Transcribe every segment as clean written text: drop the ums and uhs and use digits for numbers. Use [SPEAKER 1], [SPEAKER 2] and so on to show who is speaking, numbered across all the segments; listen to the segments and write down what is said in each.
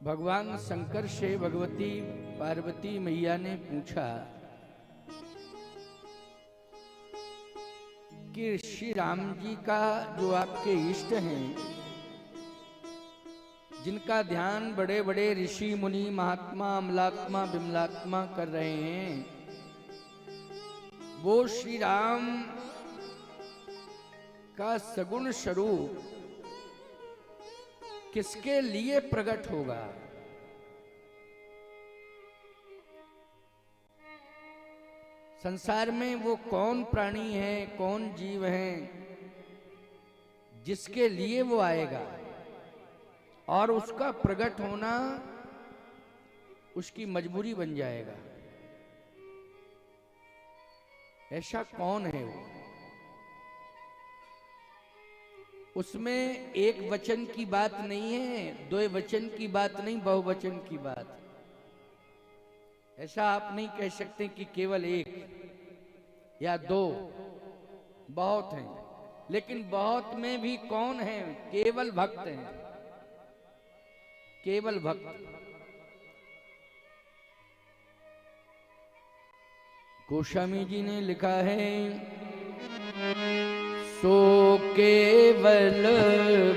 [SPEAKER 1] भगवान शंकर से भगवती पार्वती मैया ने पूछा कि श्री राम जी का जो आपके इष्ट हैं, जिनका ध्यान बड़े बड़े ऋषि मुनि महात्मा अमलात्मा विमलात्मा कर रहे हैं, वो श्री राम का सगुण स्वरूप किसके लिए प्रकट होगा? संसार में वो कौन प्राणी है, कौन जीव है जिसके लिए वो आएगा और उसका प्रकट होना उसकी मजबूरी बन जाएगा। ऐसा कौन है वो? उसमें एक वचन की बात नहीं है, दो वचन की बात नहीं, बहुवचन की बात। ऐसा आप नहीं कह सकते कि केवल एक या दो, बहुत हैं। लेकिन बहुत में भी कौन है? केवल भक्त हैं, केवल भक्त। गोस्वामी जी ने लिखा है, सो केवल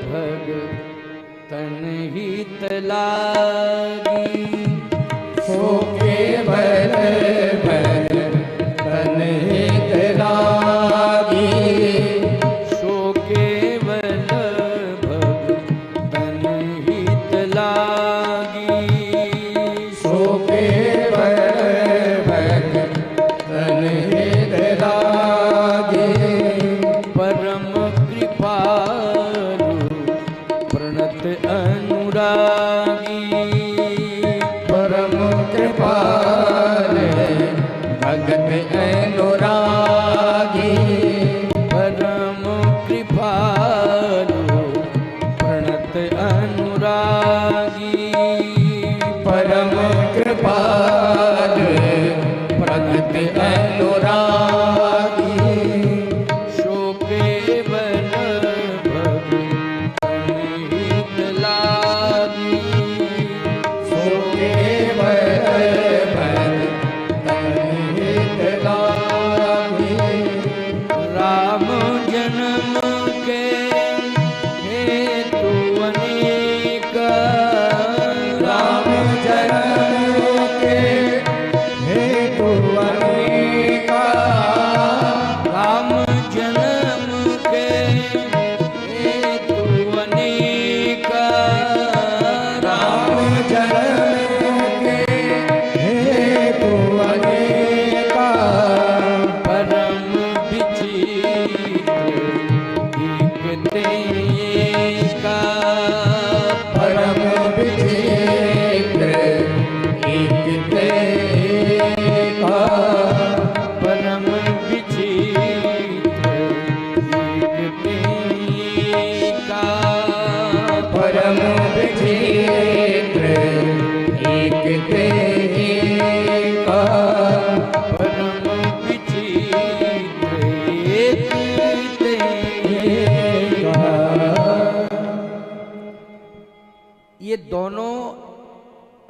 [SPEAKER 1] भगतन हित लागी,
[SPEAKER 2] सो केवल भगतन हित लागी,
[SPEAKER 1] सो केवल भगतन हित लागी,
[SPEAKER 2] सो केवल भगतन हित लागी,
[SPEAKER 1] परम कृपालु प्रणत अनुरागी,
[SPEAKER 2] परम कृपाल भगत अनुरागी,
[SPEAKER 1] परम कृपालु प्रणत अनुरागी,
[SPEAKER 2] परम कृपाल भगत अनुरागी,
[SPEAKER 1] सो केवल भगतन हित लागी,
[SPEAKER 2] सो केवल भगतन हित लागी,
[SPEAKER 1] राम जन्म के हेतु अनेक,
[SPEAKER 2] राम जन्म के हेतु अनेका,
[SPEAKER 1] राम जन्म के हेतु अनेक,
[SPEAKER 2] राम जन्म के हेतु अनेका,
[SPEAKER 1] परम विचित्र एकते एका,
[SPEAKER 2] परम विचित्र एकते एका,
[SPEAKER 1] परम विचित्र एकते एका,
[SPEAKER 2] परम विचित्र एकते एका,
[SPEAKER 1] परम विचित्र एकते
[SPEAKER 2] एका।
[SPEAKER 1] ये दोनों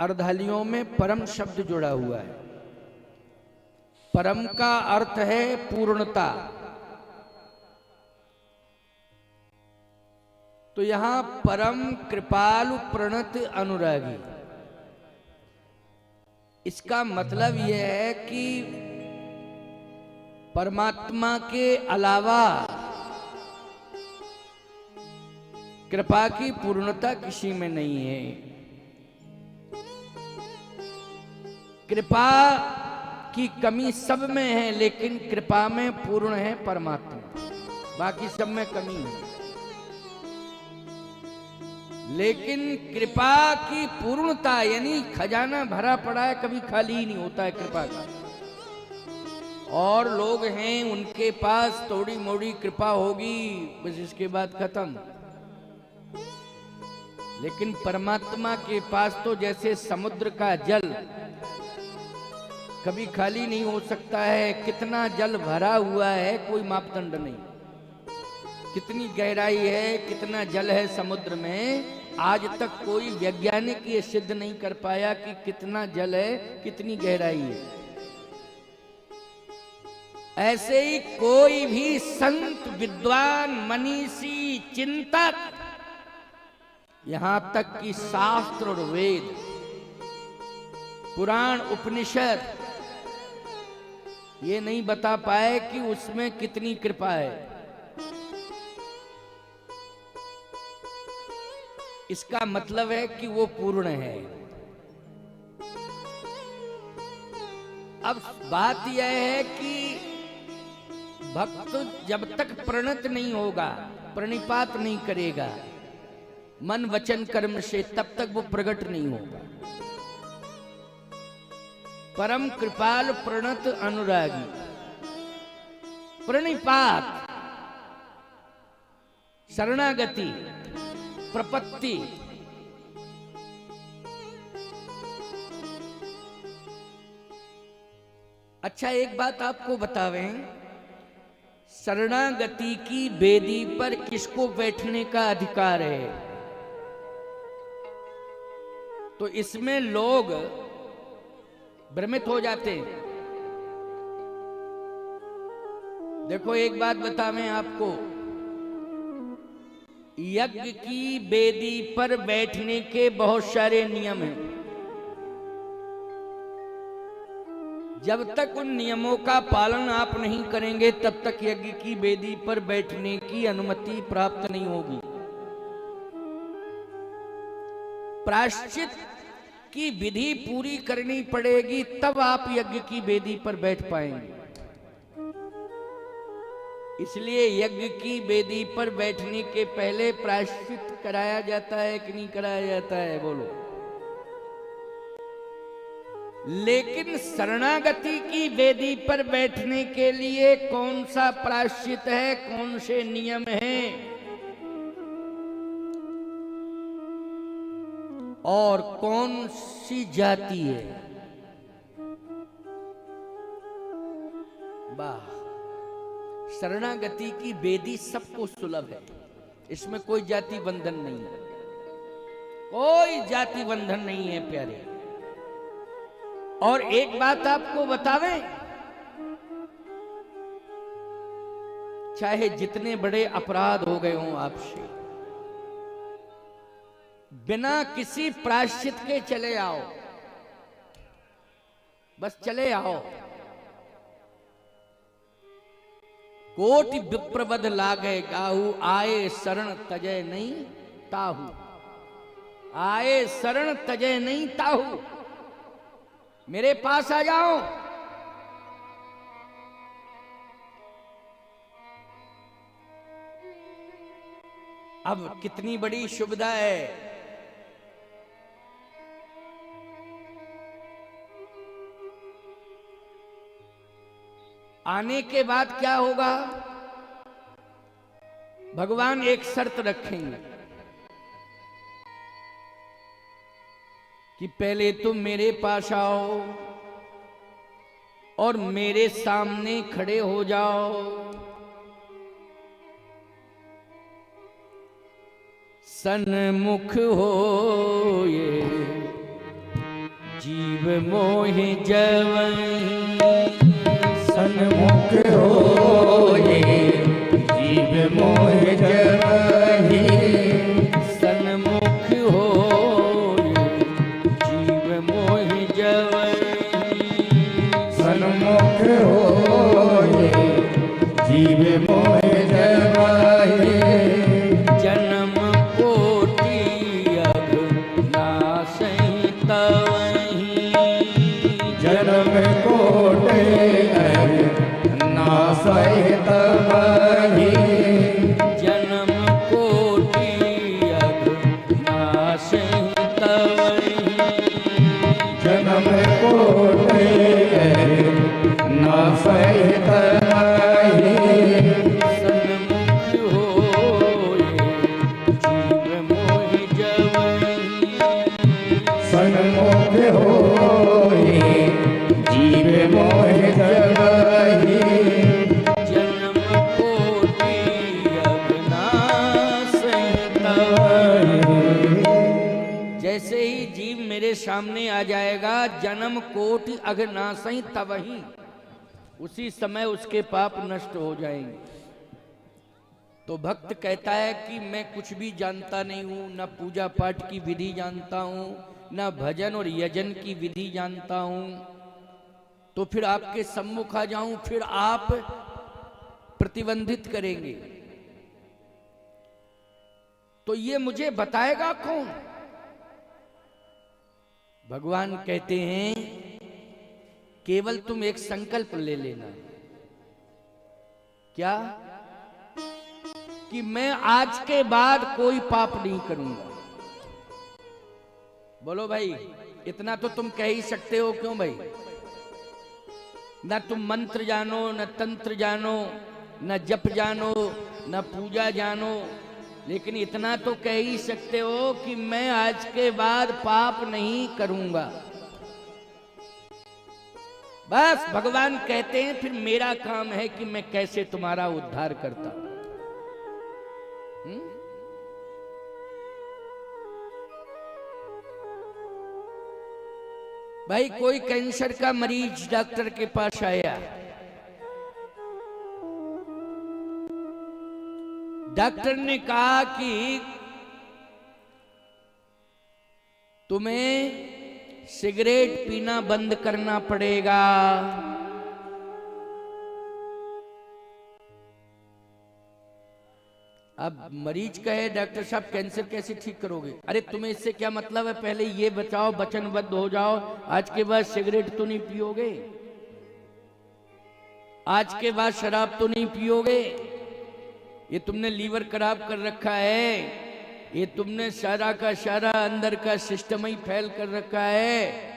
[SPEAKER 1] अर्धालियों में परम शब्द जुड़ा हुआ है। परम का अर्थ है पूर्णता। तो यहां परम कृपालु प्रणत अनुरागी, इसका मतलब यह है कि परमात्मा के अलावा कृपा की पूर्णता किसी में नहीं है। कृपा की कमी सब में है, लेकिन कृपा में पूर्ण है परमात्मा, बाकी सब में कमी है। लेकिन कृपा की पूर्णता यानी खजाना भरा पड़ा है, कभी खाली ही नहीं होता है कृपा का। और लोग हैं उनके पास थोड़ी मोड़ी कृपा होगी, बस इसके बाद खत्म। लेकिन परमात्मा के पास तो जैसे समुद्र का जल कभी खाली नहीं हो सकता है, कितना जल भरा हुआ है कोई मापदंड नहीं। कितनी गहराई है, कितना जल है समुद्र में, आज तक कोई वैज्ञानिक ये सिद्ध नहीं कर पाया कि कितना जल है, कितनी गहराई है। ऐसे ही कोई भी संत, विद्वान, मनीषी, चिंतक, यहां तक कि शास्त्र और वेद, पुराण, उपनिषद ये नहीं बता पाए कि उसमें कितनी कृपा है। इसका मतलब है कि वो पूर्ण है। अब बात यह है कि भक्त जब तक प्रणत नहीं होगा, प्रणिपात नहीं करेगा मन वचन कर्म से, तब तक वो प्रकट नहीं होगा। परम कृपाल प्रणत अनुरागी, प्रणिपात, शरणागति, प्रपत्ति, अच्छा एक बात आपको बतावें, शरणागति की बेदी पर किसको बैठने का अधिकार है? तो इसमें लोग भ्रमित हो जाते हैं। देखो एक बात बतावें आपको, यज्ञ की बेदी पर बैठने के बहुत सारे नियम हैं। जब तक उन नियमों का पालन आप नहीं करेंगे तब तक यज्ञ की बेदी पर बैठने की अनुमति प्राप्त नहीं होगी। प्रायश्चित की विधि पूरी करनी पड़ेगी, तब आप यज्ञ की वेदी पर बैठ पाएंगे। इसलिए यज्ञ की वेदी पर बैठने के पहले प्रायश्चित कराया जाता है कि नहीं कराया जाता है? बोलो। लेकिन शरणागति की वेदी पर बैठने के लिए कौन सा प्रायश्चित है, कौन से नियम हैं और कौन सी जाति है? वाह, शरणागति की वेदी सबको सुलभ है, इसमें कोई जाति बंधन नहीं है, कोई जाति बंधन नहीं है प्यारे। और एक बात आपको बतावें, चाहे जितने बड़े अपराध हो गए हों आपसे, बिना किसी प्रायश्चित के चले आओ, बस चले आओ। कोटि विप्रवध लागे गाहू, आए शरण तजय नहीं ताहू, आए शरण तजय नहीं ताहू, मेरे पास आ जाओ। अब कितनी बड़ी सुविधा है। आने के बाद क्या होगा? भगवान एक शर्त रखेंगे कि पहले तुम मेरे पास आओ और मेरे सामने खड़े हो जाओ। सन्मुख हो ये जीव मोहि जवहीं,
[SPEAKER 2] सन्मुख हो ये जीव मोहि जवहीं,
[SPEAKER 1] सन्मुख हो ये जीव मोहि जवहीं,
[SPEAKER 2] सन्मुख हो ये जीव मोहि जवहीं,
[SPEAKER 1] जन्म कोटि अब नासहि तवहीं,
[SPEAKER 2] जन्म कोटि नासहि तवहीं,
[SPEAKER 1] जन्म कोटि अब नासहि तवहीं,
[SPEAKER 2] जन्म कोटि नासहि तवहीं,
[SPEAKER 1] सन्मुख हो ये जीव मोहि जवहीं,
[SPEAKER 2] सन्मुख हो ये जीव मोहि जवहीं,
[SPEAKER 1] जन्म कोटि अब नासहि तवहीं। जैसे ही जीव मेरे सामने आ जाएगा, जन्म कोटि अघनासई तवही, उसी समय उसके पाप नष्ट हो जाएंगे। तो भक्त कहता है कि मैं कुछ भी जानता नहीं हूं, न पूजा पाठ की विधि जानता हूं, न भजन और यजन की विधि जानता हूं, तो फिर आपके सम्मुख आ जाऊं, फिर आप प्रतिबंधित करेंगे, तो ये मुझे बताएगा कौन? भगवान कहते हैं केवल तुम एक संकल्प ले लेना। क्या? कि मैं आज के बाद कोई पाप नहीं करूंगा। बोलो भाई, इतना तो तुम कह ही सकते हो, क्यों भाई? न तुम मंत्र जानो, न तंत्र जानो, न जप जानो, न पूजा जानो, लेकिन इतना तो कह ही सकते हो कि मैं आज के बाद पाप नहीं करूंगा। बस भगवान कहते हैं फिर मेरा काम है कि मैं कैसे तुम्हारा उद्धार करता हूं। भाई, कोई कैंसर का मरीज डॉक्टर के पास आया, डॉक्टर ने कहा कि तुम्हें सिगरेट पीना बंद करना पड़ेगा। अब मरीज कहे डॉक्टर साहब कैंसर कैसे ठीक करोगे? अरे तुम्हें इससे क्या मतलब है, पहले ये बताओ, वचनबद्ध हो जाओ, आज के बाद सिगरेट तो नहीं पियोगे, आज के बाद शराब तो नहीं पियोगे, ये तुमने लीवर खराब कर रखा है, ये तुमने सारा का सारा अंदर का सिस्टम ही फैल कर रखा है,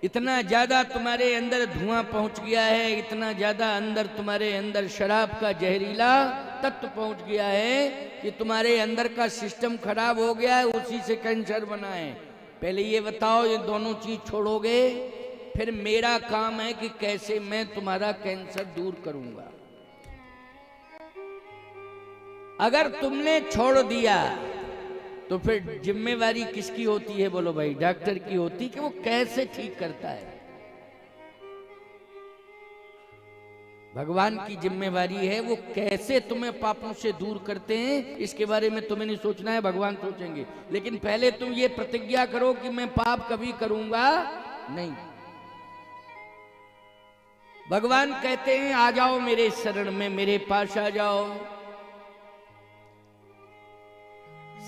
[SPEAKER 1] इतना ज्यादा तुम्हारे अंदर धुआं पहुंच गया है, इतना ज्यादा अंदर तुम्हारे अंदर शराब का जहरीला तत्व पहुंच गया है कि तुम्हारे अंदर का सिस्टम खराब हो गया है, उसी से कैंसर बना है। पहले ये बताओ, ये दोनों चीज छोड़ोगे, फिर मेरा काम है कि कैसे मैं तुम्हारा कैंसर दूर करूंगा। अगर तुमने छोड़ दिया तो फिर जिम्मेवारी किसकी होती है? बोलो भाई, डॉक्टर की होती कि वो कैसे ठीक करता है। भगवान की जिम्मेवारी है वो कैसे तुम्हें पापों से दूर करते हैं, इसके बारे में तुम्हें नहीं सोचना है, भगवान सोचेंगे। लेकिन पहले तुम ये प्रतिज्ञा करो कि मैं पाप कभी करूंगा नहीं। भगवान कहते हैं आ जाओ मेरे शरण में, मेरे पास आ जाओ।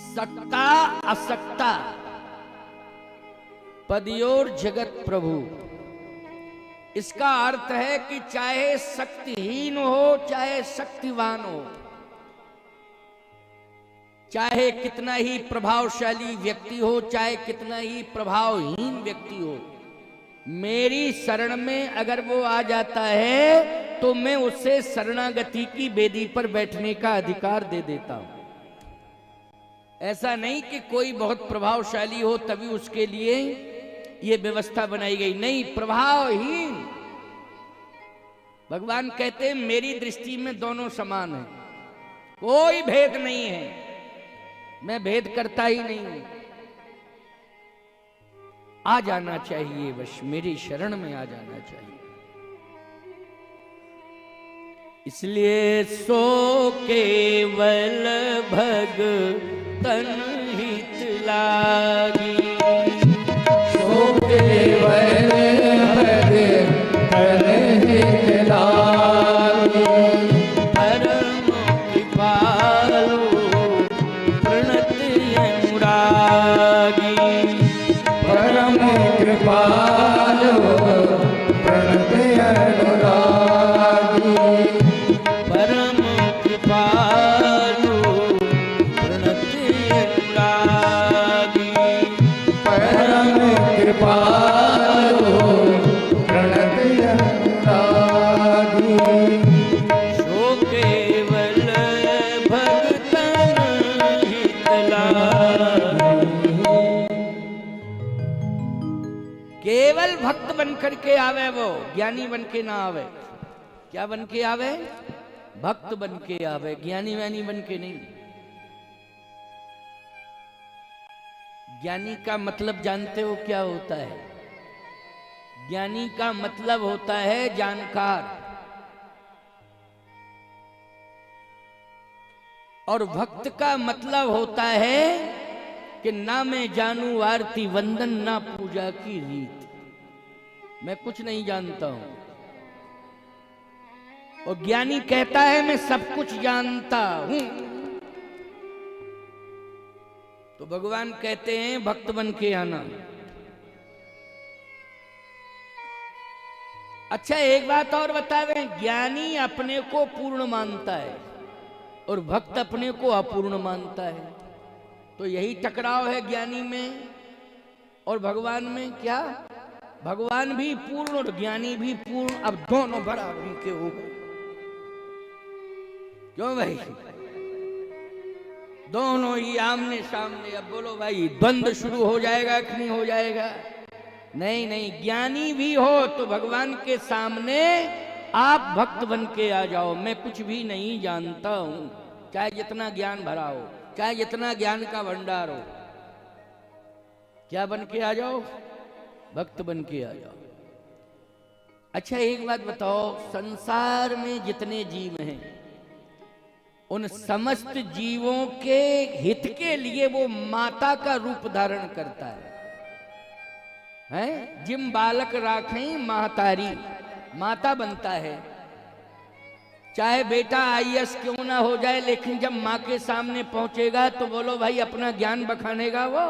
[SPEAKER 1] सक्ता असक्ता पदयोर जगत प्रभु, इसका अर्थ है कि चाहे शक्तिहीन हो चाहे शक्तिवान हो, चाहे कितना ही प्रभावशाली व्यक्ति हो चाहे कितना ही प्रभावहीन व्यक्ति हो, मेरी शरण में अगर वो आ जाता है तो मैं उसे शरणागति की बेदी पर बैठने का अधिकार दे देता हूं। ऐसा नहीं कि कोई बहुत प्रभावशाली हो तभी उसके लिए ये व्यवस्था बनाई गई, नहीं, प्रभावहीन। भगवान कहते हैं मेरी दृष्टि में दोनों समान हैं, कोई भेद नहीं है, मैं भेद करता ही नहीं हूं। आ जाना चाहिए, बस मेरी शरण में आ जाना चाहिए। इसलिए सो केवल भगतन हित लागी,
[SPEAKER 2] सो केवल भगतन हित लागी,
[SPEAKER 1] परम कृपालु प्रणति अनुरागी,
[SPEAKER 2] परम कृपालु प्रणति अनुरागी,
[SPEAKER 1] परम कृपालु प्रणति अनुरागी,
[SPEAKER 2] परम कृपालु प्रणति अनुरागी,
[SPEAKER 1] सो केवल भगतन हित लागी। केवल भक्त बनकर के आवे, वो ज्ञानी बन के ना आवे। क्या बन के आवे? भक्त बन के आवे, ज्ञानी व्यानी बन के नहीं। ज्ञानी का मतलब जानते हो क्या होता है? ज्ञानी का मतलब होता है जानकार, और भक्त का मतलब होता है कि ना मैं जानू आरती वंदन ना पूजा की रीत, मैं कुछ नहीं जानता हूं। और ज्ञानी कहता है मैं सब कुछ जानता हूं। तो भगवान कहते हैं भक्त बन के आना। अच्छा एक बात और बता दें, ज्ञानी अपने को पूर्ण मानता है और भक्त अपने को अपूर्ण मानता है। तो यही टकराव है ज्ञानी में और भगवान में। क्या भगवान भी पूर्ण और ज्ञानी भी पूर्ण, अब दोनों बराबरी के हो गए। क्यों भाई? दोनों ही आमने सामने। अब बोलो भाई द्वंद्व शुरू हो जाएगा कि नहीं हो जाएगा? नहीं नहीं, ज्ञानी भी हो तो भगवान के सामने आप भक्त बन के आ जाओ, मैं कुछ भी नहीं जानता हूं, चाहे जितना ज्ञान भरा हो, चाहे जितना ज्ञान का भंडार हो। क्या बन के आ जाओ? भक्त बन के आ जाओ। अच्छा एक बात बताओ, संसार में जितने जीव हैं उन समस्त जीवों के हित के लिए वो माता का रूप धारण करता है? जिम बालक राखें महतारी, माता बनता है। चाहे बेटा आईएएस क्यों ना हो जाए, लेकिन जब माँ के सामने पहुंचेगा तो बोलो भाई अपना ज्ञान बखानेगा वो।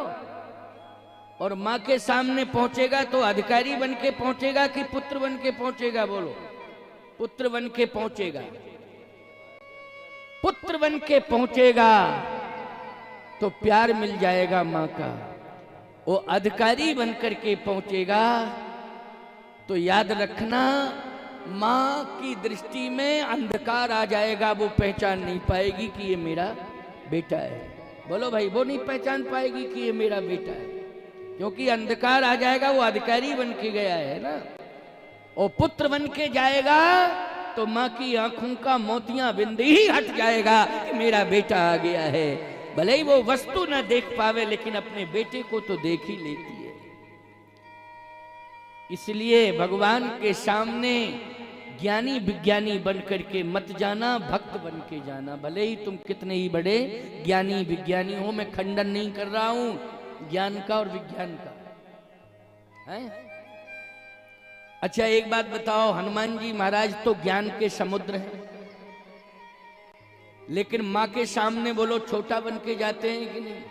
[SPEAKER 1] और माँ के सामने पहुंचेगा तो अधिकारी बन के पहुंचेगा कि पुत्र बन के पहुंचेगा? बोलो, पुत्र बन के पहुंचेगा। पुत्र बन के पहुंचेगा तो प्यार मिल जाएगा माँ का। वो अधिकारी बन करके पहुंचेगा तो याद रखना माँ की दृष्टि में अंधकार आ जाएगा, वो पहचान नहीं पाएगी कि ये मेरा बेटा है। बोलो भाई, वो नहीं पहचान पाएगी कि ये मेरा बेटा है, क्योंकि अंधकार आ जाएगा, वो अधिकारी बन के गया है ना। और पुत्र बन के जाएगा तो माँ की आंखों का मोतियां बिंदी ही हट जाएगा कि मेरा बेटा आ गया है। भले ही वो वस्तु न देख पावे लेकिन अपने बेटे को तो देख ही लेती है। इसलिए भगवान के सामने ज्ञानी विज्ञानी बन करके मत जाना, भक्त बन के जाना। भले ही तुम कितने ही बड़े ज्ञानी विज्ञानी हो, मैं खंडन नहीं कर रहा हूं ज्ञान का और विज्ञान का है। अच्छा एक बात बताओ, हनुमान जी महाराज तो ज्ञान के समुद्र हैं, लेकिन माँ के सामने बोलो छोटा बन के जाते हैं कि नहीं?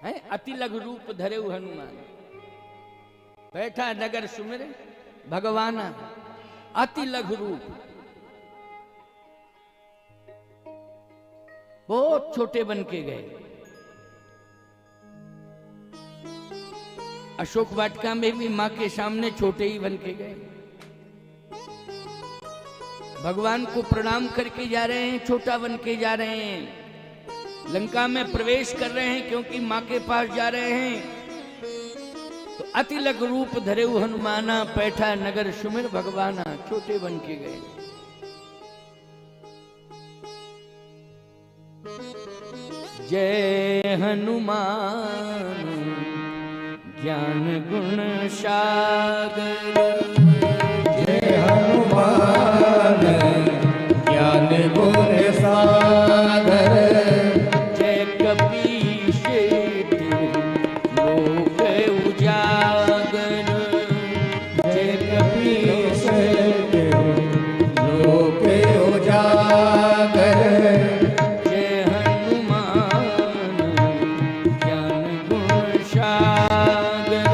[SPEAKER 1] है अति लघु रूप धरे हनुमान, बैठा नगर सुमिर भगवाना, अति लघु रूप, बहुत छोटे बन के गए। अशोक वाटिका में भी माँ के सामने छोटे ही बन के गए। भगवान को प्रणाम करके जा रहे हैं, छोटा बन के जा रहे हैं। लंका में प्रवेश कर रहे हैं क्योंकि माँ के पास जा रहे हैं। तो अति लघु रूप धरे हनुमाना, पैठा नगर सुमिर भगवाना, छोटे बन के गए। जय हनुमान ज्ञान गुण सागर,
[SPEAKER 2] जय हनुमान ज्ञान गुण सागर,
[SPEAKER 1] जय कपीश लोक उजागर,
[SPEAKER 2] जय कपीश लोक उजागर,
[SPEAKER 1] जय हनुमान ज्ञान गुण सागर,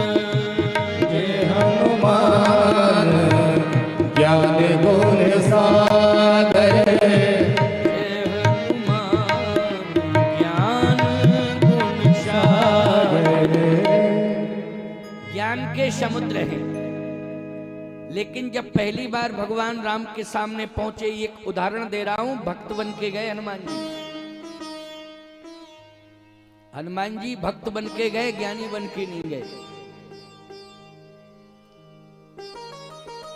[SPEAKER 2] जय हनुमान ज्ञान गुण सागर,
[SPEAKER 1] जय हनुमान ज्ञान गुण सागर। ज्ञान के समुद्र हैं, लेकिन जब पहली बार भगवान राम के सामने पहुंचे, एक उदाहरण दे रहा हूं, भक्त बन के गए हनुमान जी। हनुमान जी भक्त बन के गए, ज्ञानी बन के नहीं गए।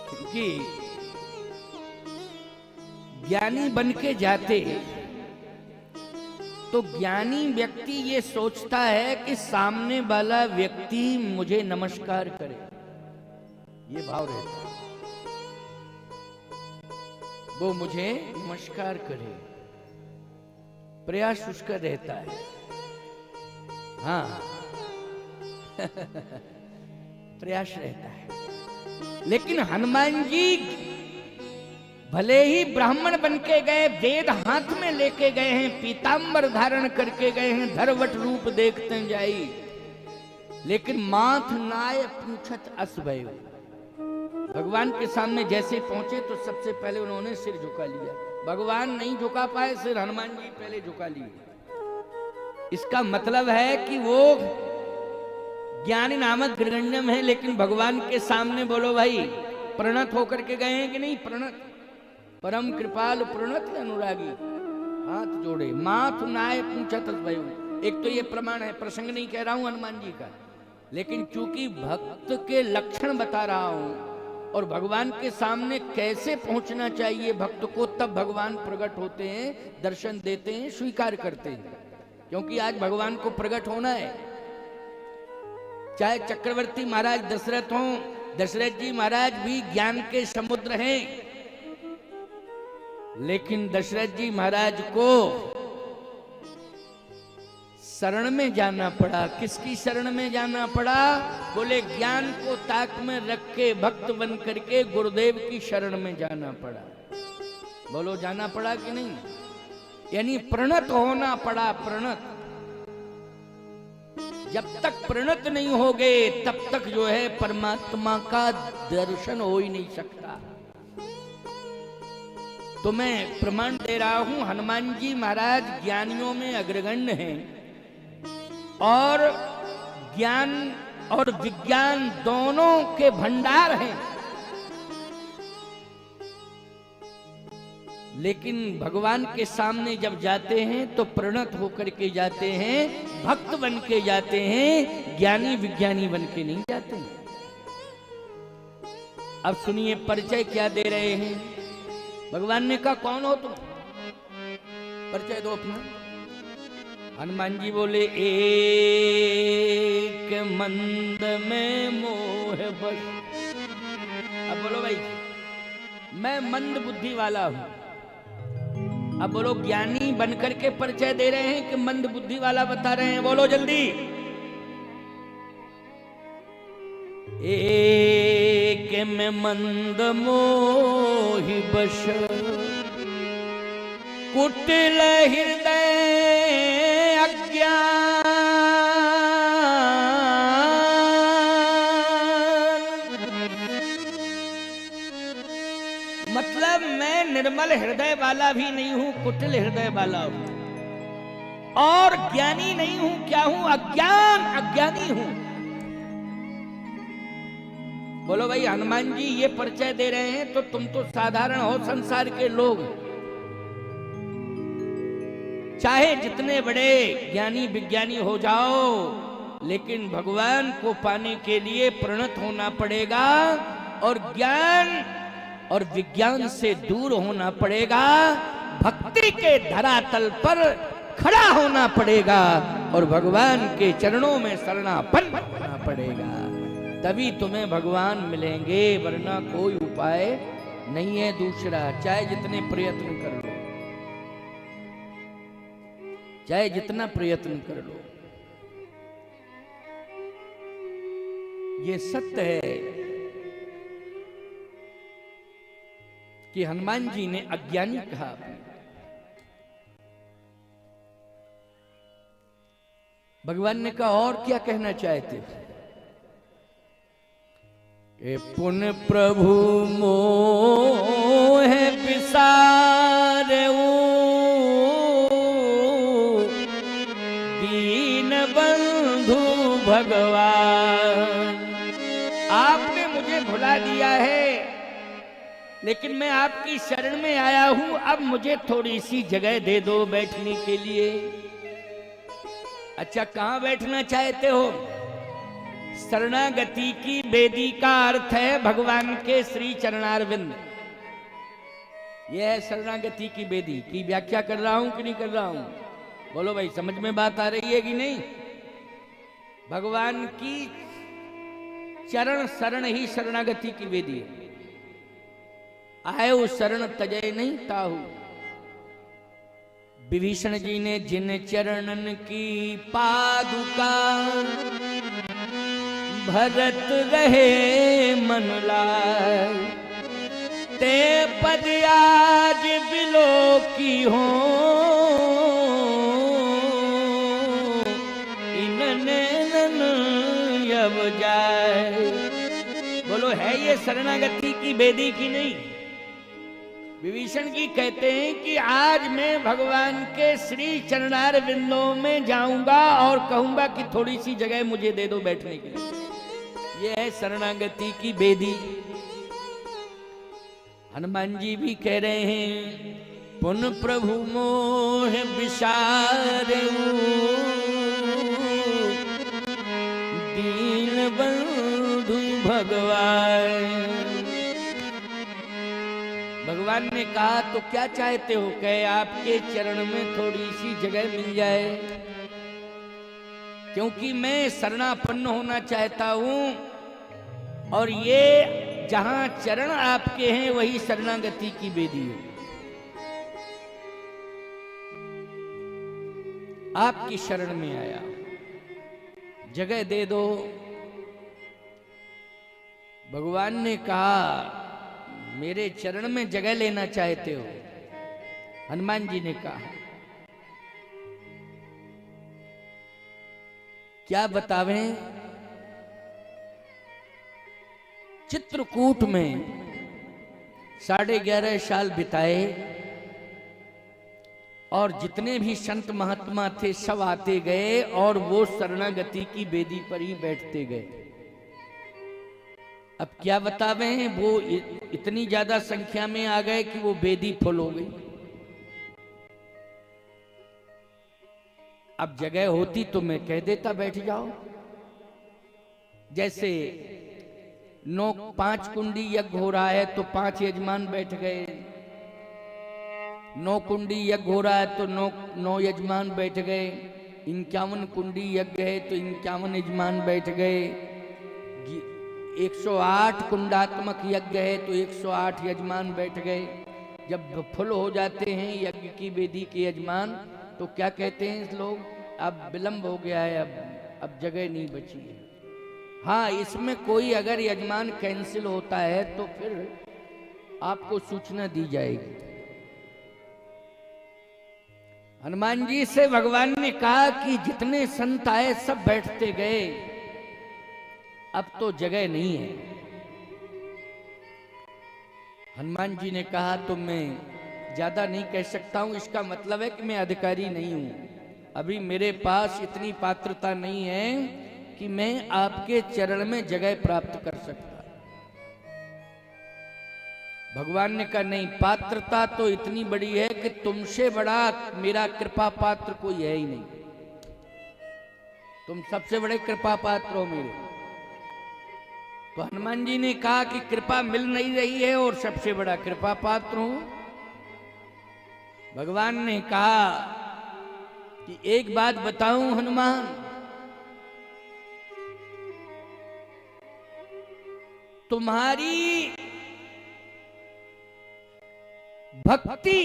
[SPEAKER 1] क्योंकि ज्ञानी बन के जाते तो ज्ञानी व्यक्ति ये सोचता है कि सामने वाला व्यक्ति मुझे नमस्कार करे, ये भाव रहता है, वो मुझे नमस्कार करे, प्रयास उसका रहता है। हाँ प्रयास रहता है। लेकिन हनुमान जी भले ही ब्राह्मण बन के गए, वेद हाथ में लेके गए हैं, पीतांबर धारण करके गए हैं, धरवट रूप देखते जाई, लेकिन माथ नाय पूछत अस भयो। भगवान के सामने जैसे पहुंचे तो सबसे पहले उन्होंने सिर झुका लिया। भगवान नहीं झुका पाए, सिर हनुमान जी पहले झुका लिए। इसका मतलब है कि वो ज्ञानी नामक गृहण्यम है, लेकिन भगवान के सामने बोलो भाई प्रणत होकर के गए हैं कि नहीं? प्रणत, परम कृपाल प्रणत अनुरागी, हाथ जोड़े, माथ नाय पूछत भयो। एक तो ये प्रमाण है, प्रसंग नहीं कह रहा हूं हनुमान जी का, लेकिन चूंकि भक्त के लक्षण बता रहा हूं और भगवान के सामने कैसे पहुंचना चाहिए भक्त को, तब भगवान प्रकट होते हैं, दर्शन देते हैं, स्वीकार करते हैं। क्योंकि आज भगवान को प्रकट होना है। चाहे चक्रवर्ती महाराज दशरथ हों, दशरथ जी महाराज भी ज्ञान के समुद्र हैं, लेकिन दशरथ जी महाराज को शरण में जाना पड़ा। किसकी शरण में जाना पड़ा? बोले ज्ञान को ताक में रख के भक्त बन करके गुरुदेव की शरण में जाना पड़ा। बोलो जाना पड़ा कि नहीं? यानी प्रणत होना पड़ा। प्रणत, जब तक प्रणत नहीं होगे तब तक जो है परमात्मा का दर्शन हो ही नहीं सकता। तो मैं प्रमाण दे रहा हूं, हनुमान जी महाराज ज्ञानियों में अग्रगण्य हैं और ज्ञान और विज्ञान दोनों के भंडार हैं। लेकिन भगवान के सामने जब जाते हैं तो प्रणत होकर के जाते हैं, भक्त बन के जाते हैं, ज्ञानी विज्ञानी बन के नहीं जाते हैं। अब सुनिए परिचय क्या दे रहे हैं। भगवान ने कहा कौन हो तुम, परिचय दो अपना। हनुमान जी बोले एक मंद में मोह बस। अब बोलो भाई मैं मंद बुद्धि वाला हूं। अब बोलो ज्ञानी बनकर के परिचय दे रहे हैं कि मंद बुद्धि वाला बता रहे हैं? बोलो जल्दी। एक में मंद मोहि बश, कुटिल हृदय अज्ञान। मतलब मैं निर्मल हृदय वाला भी नहीं हूं, कुटिल हृदय वाला हूं, और ज्ञानी नहीं हूं। क्या हूं? अज्ञानी हूं। बोलो भाई हनुमान जी ये परिचय दे रहे हैं तो तुम तो साधारण हो, संसार के लोग, चाहे जितने बड़े ज्ञानी विज्ञानी हो जाओ, लेकिन भगवान को पाने के लिए प्रणत होना पड़ेगा और ज्ञान और विज्ञान से दूर होना पड़ेगा। भक्ति के धरातल पर खड़ा होना पड़ेगा और भगवान के चरणों में शरणापन्न होना पड़ेगा, तभी तुम्हें भगवान मिलेंगे, वरना कोई उपाय नहीं है दूसरा। चाहे जितने प्रयत्न कर लो, चाहे जितना प्रयत्न कर लो, ये सत्य है कि हनुमान जी ने अज्ञानी कहा। भगवान ने कहा और क्या कहना चाहते? पुन प्रभु मोह बिसारऊ, दीन बंधु भगवान। आपने मुझे भुला दिया है, लेकिन मैं आपकी शरण में आया हूं। अब मुझे थोड़ी सी जगह दे दो बैठने के लिए। अच्छा कहां बैठना चाहते हो? शरणागति की वेदी का अर्थ है भगवान के श्री चरणारविंद। यह है शरणागति की वेदी। की व्याख्या कर रहा हूं कि नहीं कर रहा हूं? बोलो भाई, समझ में बात आ रही है कि नहीं? भगवान की चरण शरण ही शरणागति की वेदी है। आयो शरण तजय नहीं ताहू। विभीषण जी ने जिन चरणन की पादुका भरत रहे मन लाय, ते पद आज बिलो की हो इनने अब जाए। बोलो, है ये शरणागति की वेदी की नहीं? विभीषण जी कहते हैं कि आज मैं भगवान के श्री चरणार बिंदों में जाऊंगा और कहूंगा कि थोड़ी सी जगह मुझे दे दो बैठने के लिए। यह है शरणागति की वेदी। हनुमान जी भी कह रहे हैं, पुन प्रभु मोह विसारे दीन बंधु भगवान। भगवान ने कहा, तो क्या चाहते हो? कहे, आपके चरण में थोड़ी सी जगह मिल जाए, क्योंकि मैं शरणापन्न होना चाहता हूं और ये जहां चरण आपके हैं वही शरणागति की वेदी है। आपकी शरण में आया, जगह दे दो। भगवान ने कहा, मेरे चरण में जगह लेना चाहते हो? हनुमान जी ने कहा, क्या बतावें? चित्रकूट में 11.5 साल बिताए और जितने भी संत महात्मा थे सब आते गए और वो शरणागति की वेदी पर ही बैठते गए। अब क्या बतावें, वो इतनी ज्यादा संख्या में आ गए कि वो वेदी फुल हो गई। अब जगह होती तो मैं कह देता बैठ जाओ। जैसे 5 कुंडी यज्ञ हो रहा है तो 5 यजमान बैठ गए, 9 कुंडी यज्ञ हो रहा है तो 9 यजमान बैठ गए, 51 कुंडी यज्ञ है तो 51 यजमान बैठ गए, 108 कुंडात्मक यज्ञ है तो 108 यजमान बैठ गए। जब फुल हो जाते हैं यज्ञ की वेदी के यजमान तो क्या कहते हैं लोग, अब विलंब हो गया है, अब जगह नहीं बची है। हाँ, इसमें कोई अगर यजमान कैंसिल होता है तो फिर आपको सूचना दी जाएगी। हनुमान जी से भगवान ने कहा कि जितने संत आए सब बैठते गए, अब तो जगह नहीं है। हनुमान जी ने कहा, तो मैं ज्यादा नहीं कह सकता हूं, इसका मतलब है कि मैं अधिकारी नहीं हूं, अभी मेरे पास इतनी पात्रता नहीं है कि मैं आपके चरण में जगह प्राप्त कर सकता। भगवान ने कहा, नहीं, पात्रता तो इतनी बड़ी है कि तुमसे बड़ा मेरा कृपा पात्र कोई है ही नहीं, तुम सबसे बड़े कृपा पात्र हो मेरे। तो हनुमान जी ने कहा कि कृपा मिल नहीं रही है और सबसे बड़ा कृपा पात्र हूं। भगवान ने कहा कि एक बात बताऊं हनुमान, तुम्हारी भक्ति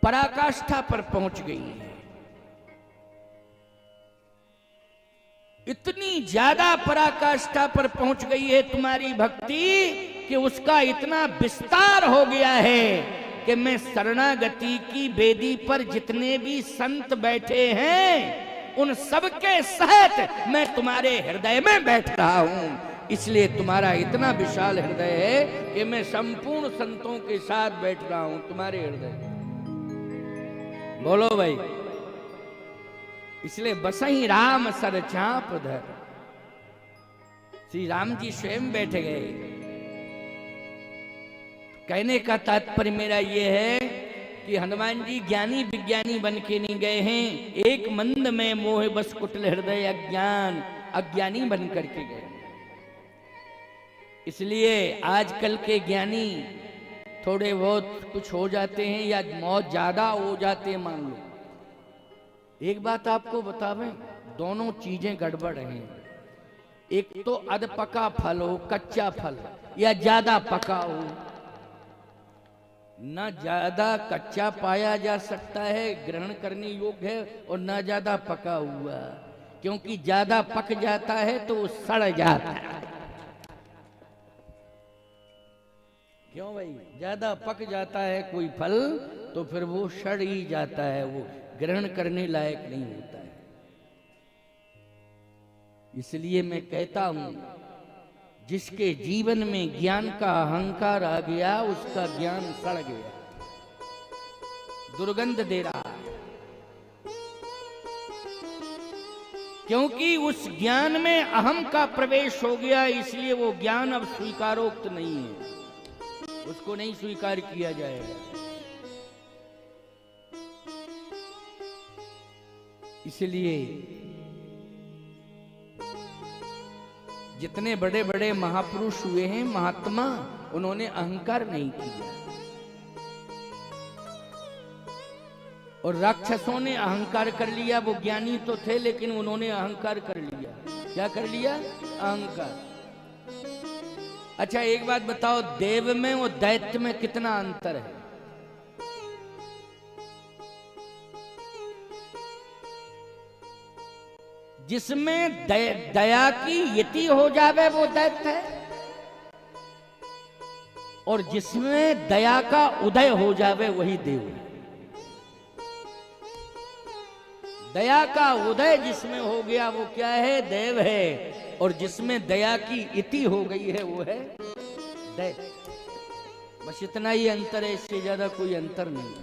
[SPEAKER 1] पराकाष्ठा पर पहुंच गई है, इतनी ज्यादा पराकाष्ठा पर पहुंच गई है तुम्हारी भक्ति कि उसका इतना विस्तार हो गया है कि मैं शरणागति की वेदी पर जितने भी संत बैठे हैं उन सबके सहित मैं तुम्हारे हृदय में बैठ रहा हूं। इसलिए तुम्हारा इतना विशाल हृदय है कि मैं संपूर्ण संतों के साथ बैठ रहा हूं तुम्हारे हृदय। बोलो भाई, इसलिए बसई राम सर चाप धर, श्री राम जी स्वयं बैठ गए। कहने का तात्पर्य मेरा ये है कि हनुमान जी ज्ञानी विज्ञानी बन के नहीं गए हैं, एक मंद में मोह बस कुटिल हृदय अज्ञान अज्ञानी बन करके गए। इसलिए आजकल के ज्ञानी थोड़े बहुत कुछ हो जाते हैं या बहुत ज्यादा हो जाते हैं मान लो, एक बात आपको बतावें, दोनों चीजें गड़बड़ हैं। एक तो अध पका फल हो, कच्चा फल, या ज्यादा पका हो। ना ज्यादा कच्चा पाया जा सकता है, ग्रहण करने योग्य है, और ना ज्यादा पका हुआ, क्योंकि ज्यादा पक जाता है तो वो सड़ जाता है। क्यों भाई? ज्यादा पक जाता है कोई फल तो फिर वो सड़ ही जाता है, वो ग्रहण करने लायक नहीं होता है। इसलिए मैं कहता हूं, जिसके जीवन में ज्ञान का अहंकार आ गया, उसका ज्ञान सड़ गया, दुर्गंध दे रहा है, क्योंकि उस ज्ञान में अहम का प्रवेश हो गया। इसलिए वो ज्ञान अब स्वीकारोक्त नहीं है, उसको नहीं स्वीकार किया जाएगा। इसलिए जितने बड़े बड़े महापुरुष हुए हैं, महात्मा, उन्होंने अहंकार नहीं किया। और राक्षसों ने अहंकार कर लिया। वो ज्ञानी तो थे लेकिन उन्होंने अहंकार कर लिया। क्या कर लिया? अहंकार। अच्छा एक बात बताओ, देव में और दैत्य में कितना अंतर है? जिसमें दया की यति हो जावे वो दैत्य है, और जिसमें दया का उदय हो जावे वही देव है। दया का उदय जिसमें हो गया वो क्या है? देव है। और जिसमें दया की इति हो गई है वो है दैत्य। बस इतना ही अंतर है, इससे ज्यादा कोई अंतर नहीं।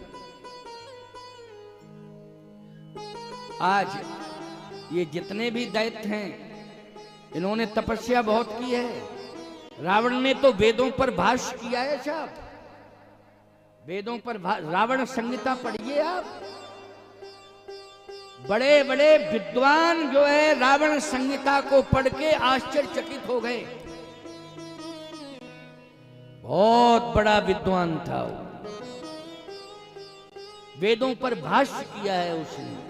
[SPEAKER 1] आज ये जितने भी दैत्य हैं, इन्होंने तपस्या बहुत की है। रावण ने तो वेदों पर भाष्य किया है साहब, वेदों पर रावण संहिता पढ़िए आप। बड़े बड़े विद्वान जो है रावण संहिता को पढ़ के आश्चर्यचकित हो गए। बहुत बड़ा विद्वान था वो, वेदों पर भाष्य किया है उसने।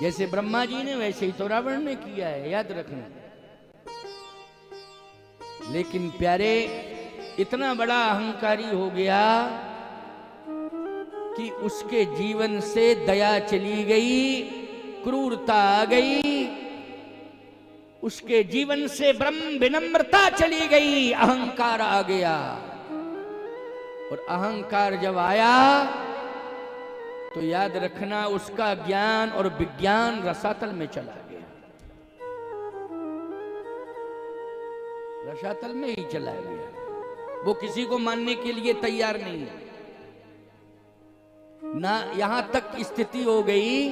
[SPEAKER 1] जैसे ब्रह्मा जी ने, वैसे ही तो रावण ने किया है, याद रखना। लेकिन प्यारे, इतना बड़ा अहंकारी हो गया कि उसके जीवन से दया चली गई, क्रूरता आ गई, उसके जीवन से ब्रह्म विनम्रता चली गई, अहंकार आ गया। और अहंकार जब आया तो याद रखना, उसका ज्ञान और विज्ञान रसातल में चला गया, रसातल में ही चला गया। वो किसी को मानने के लिए तैयार नहीं है ना। यहां तक स्थिति हो गई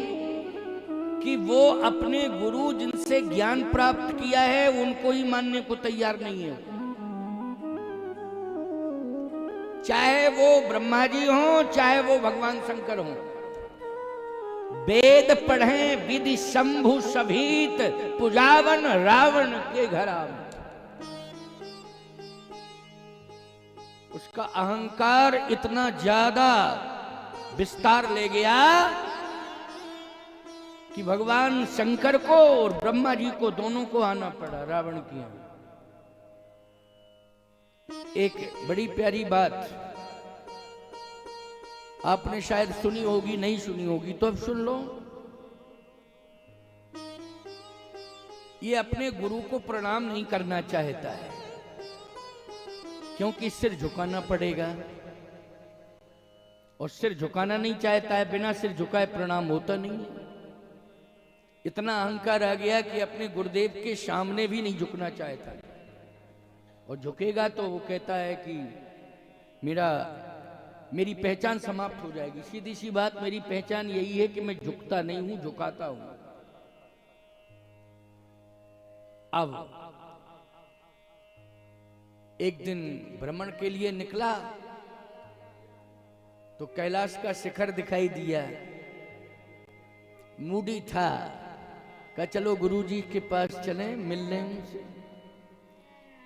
[SPEAKER 1] कि वो अपने गुरु जिनसे ज्ञान प्राप्त किया है उनको ही मानने को तैयार नहीं है। चाहे वो ब्रह्मा जी हो, चाहे वो भगवान शंकर हो। वेद पढ़े विधि शंभु सभीत, पुजावन रावण के घर आव। उसका अहंकार इतना ज्यादा विस्तार ले गया कि भगवान शंकर को और ब्रह्मा जी को दोनों को आना पड़ा रावण की। एक बड़ी प्यारी बात आपने शायद सुनी होगी, नहीं सुनी होगी तो अब सुन लो। ये अपने गुरु को प्रणाम नहीं करना चाहता है, क्योंकि सिर झुकाना पड़ेगा, और सिर झुकाना नहीं चाहता है। बिना सिर झुकाए प्रणाम होता नहीं। इतना अहंकार आ गया कि अपने गुरुदेव के सामने भी नहीं झुकना चाहता, और झुकेगा तो वो कहता है कि मेरी पहचान समाप्त हो जाएगी। सीधी सी बात, मेरी पहचान यही है कि मैं झुकता नहीं हूं, झुकाता हूं। अब एक दिन भ्रमण के लिए निकला तो कैलाश का शिखर दिखाई दिया। मूडी था, कहा चलो गुरुजी के पास चलें, मिल लें उनसे।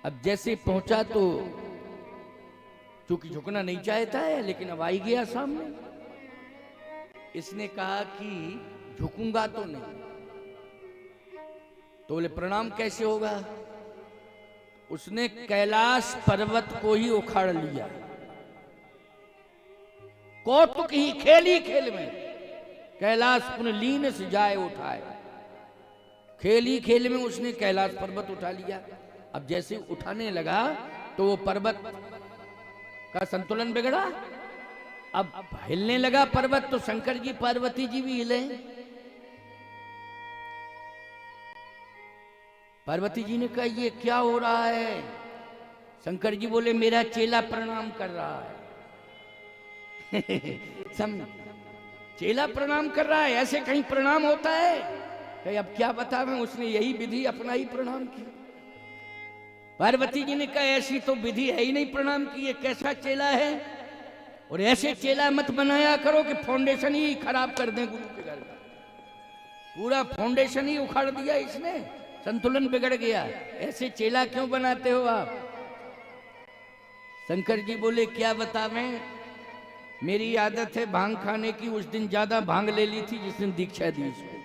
[SPEAKER 1] अब जैसे पहुंचा तो चूंकि झुकना नहीं चाहता है, लेकिन अब आई गया सामने। इसने कहा कि झुकूंगा तो नहीं। तो बोले प्रणाम कैसे होगा? उसने कैलाश पर्वत को ही उखाड़ लिया। कौतुक ही खेल में कैलाश पुनलीन से जाए उठाए। खेल में उसने कैलाश पर्वत उठा लिया। अब जैसे उठाने लगा तो वो पर्वत का संतुलन बिगड़ा। अब हिलने लगा पर्वत, तो शंकर जी पार्वती जी भी हिले। पार्वती जी ने कहा ये क्या हो रहा है? शंकर जी बोले मेरा चेला प्रणाम कर रहा है। चेला प्रणाम कर रहा है, ऐसे कहीं प्रणाम होता है? कहीं अब क्या बतावें, उसने यही विधि अपना ही प्रणाम किया। पार्वती जी ने कहा ऐसी तो विधि है ही नहीं प्रणाम की, ये कैसा चेला है? और ऐसे चेला मत बनाया करो कि फाउंडेशन ही खराब कर दें गुरु के घर का। पूरा फाउंडेशन ही उखाड़ दिया इसने, संतुलन बिगड़ गया। ऐसे चेला क्यों बनाते हो आप? शंकर जी बोले क्या बतावें, मेरी आदत है भांग खाने की। उस दिन ज्यादा भांग ले ली थी जिस दिन दीक्षा दी इसको।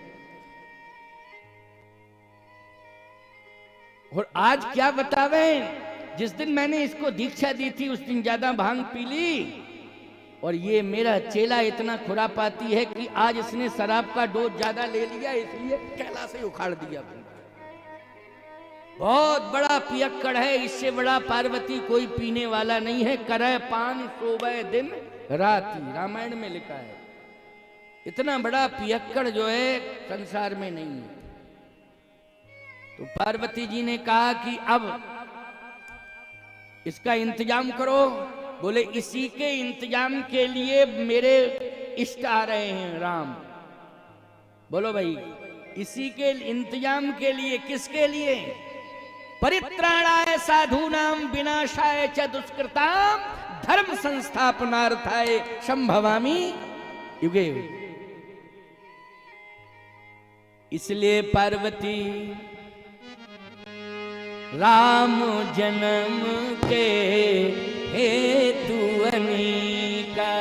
[SPEAKER 1] और आज क्या बतावें, जिस दिन मैंने इसको दीक्षा दी थी उस दिन ज्यादा भांग पी ली। और ये मेरा चेला इतना खुरापाती है कि आज इसने शराब का डोज ज्यादा ले लिया, इसलिए कैलाश से उखाड़ दिया। बहुत बड़ा पियक्कड़ है, इससे बड़ा पार्वती कोई पीने वाला नहीं है। करे पान सोबे दिन राती, रामायण में लिखा है। इतना बड़ा पियक्कड़ जो है संसार में नहीं है। तो पार्वती जी ने कहा कि अब इसका इंतजाम करो। बोले इसी के इंतजाम के लिए मेरे इष्ट आ रहे हैं राम। बोलो भाई, इसी के इंतजाम के लिए, किसके लिए? परित्राणाय साधूनाम विनाशाय च दुष्कृताम धर्म संस्थापनार्थाय संभवामि युगे युगे। इसलिए पार्वती राम जन्म के हेतु अनेका,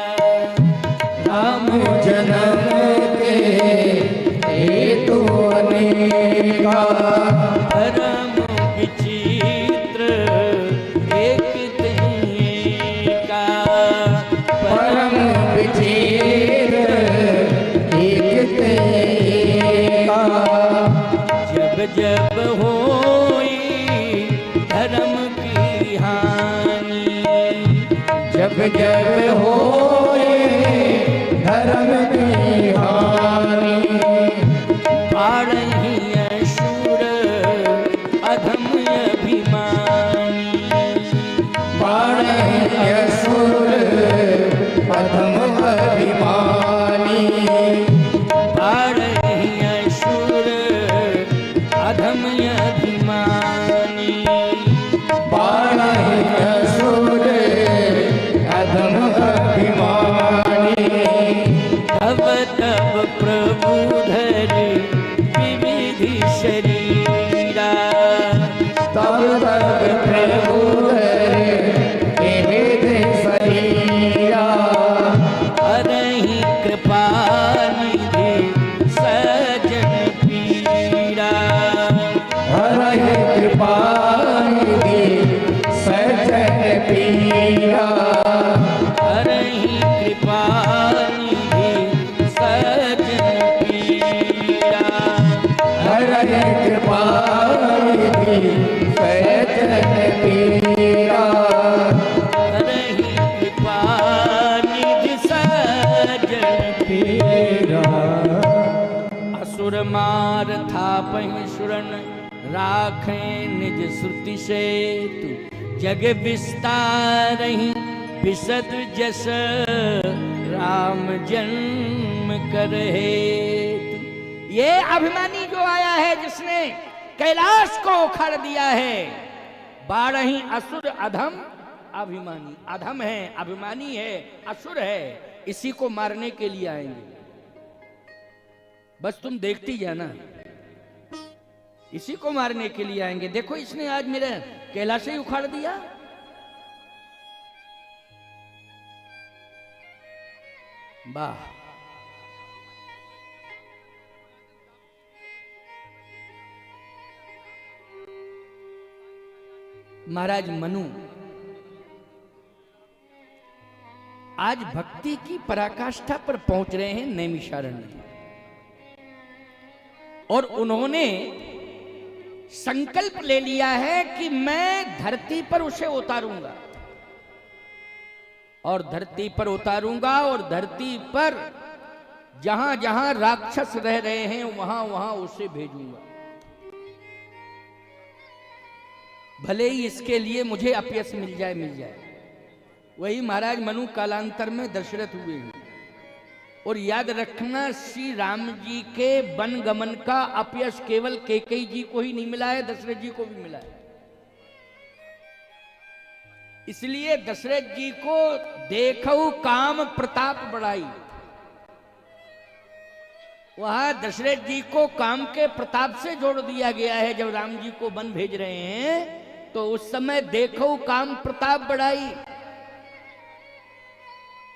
[SPEAKER 2] राम जन्म के हेतु अनेका,
[SPEAKER 1] परम विचित्र एक का,
[SPEAKER 2] परम विचित्र एक का।
[SPEAKER 1] जब जब होई धर्म की हानि,
[SPEAKER 2] जब जब होए धर्म की हानि,
[SPEAKER 1] बाढ़ही असुर अधम अभिमानी,
[SPEAKER 2] बाढ़हि असुर अधम अभिमानी,
[SPEAKER 1] बाढ़ही असुर अधम अभिमानी,
[SPEAKER 2] बाढ़हि असुर अधम अभिमानी।
[SPEAKER 1] तब तब प्रभु धर विविधि शरीरा,
[SPEAKER 2] तब तब प्रभु धरे विविध शरीरा,
[SPEAKER 1] हरहि कृपा निधि सजन पीड़ा,
[SPEAKER 2] हरहि कृपा निधि सजन पीरा,
[SPEAKER 1] हरहि कृपा निधि सजन पीड़ा,
[SPEAKER 2] हरहि कृपा निधि सजन पीरा,
[SPEAKER 1] हरहि कृपा निधि सजन
[SPEAKER 2] पीरा।
[SPEAKER 1] असुर मार थापहि सुरन राखे निज श्रुति से तू, जग विस्तारहि विशद जस राम जन्म कर हेतु। ये अभिमानी जो आया है जिसने कैलाश को उखाड़ दिया है, बारही असुर अधम अभिमानी। अधम है, अभिमानी है, असुर है, इसी को मारने के लिए आएंगे। बस तुम देखती जाना, इसी को मारने के लिए आएंगे। देखो इसने आज मेरा कैलाश ही उखाड़ दिया। वाह, महाराज मनु आज भक्ति की पराकाष्ठा पर पहुंच रहे हैं नैमिषारण्य, और उन्होंने संकल्प ले लिया है कि मैं धरती पर उसे उतारूंगा, और धरती पर उतारूंगा, और धरती पर जहां जहां राक्षस रह रहे हैं वहां वहां उसे भेजूंगा, भले ही इसके लिए मुझे अपयश मिल जाए। वही महाराज मनु कालांतर में दशरथ हुए हैं। और याद रखना, श्री राम जी के वन गमन का अपयश केवल कैकेयी जी को ही नहीं मिला है, दशरथ जी को भी मिला है। इसलिए दशरथ जी को देखो काम प्रताप बढ़ाई, वहां दशरथ जी को काम के प्रताप से जोड़ दिया गया है। जब राम जी को वन भेज रहे हैं तो उस समय देखो काम प्रताप बढ़ाई।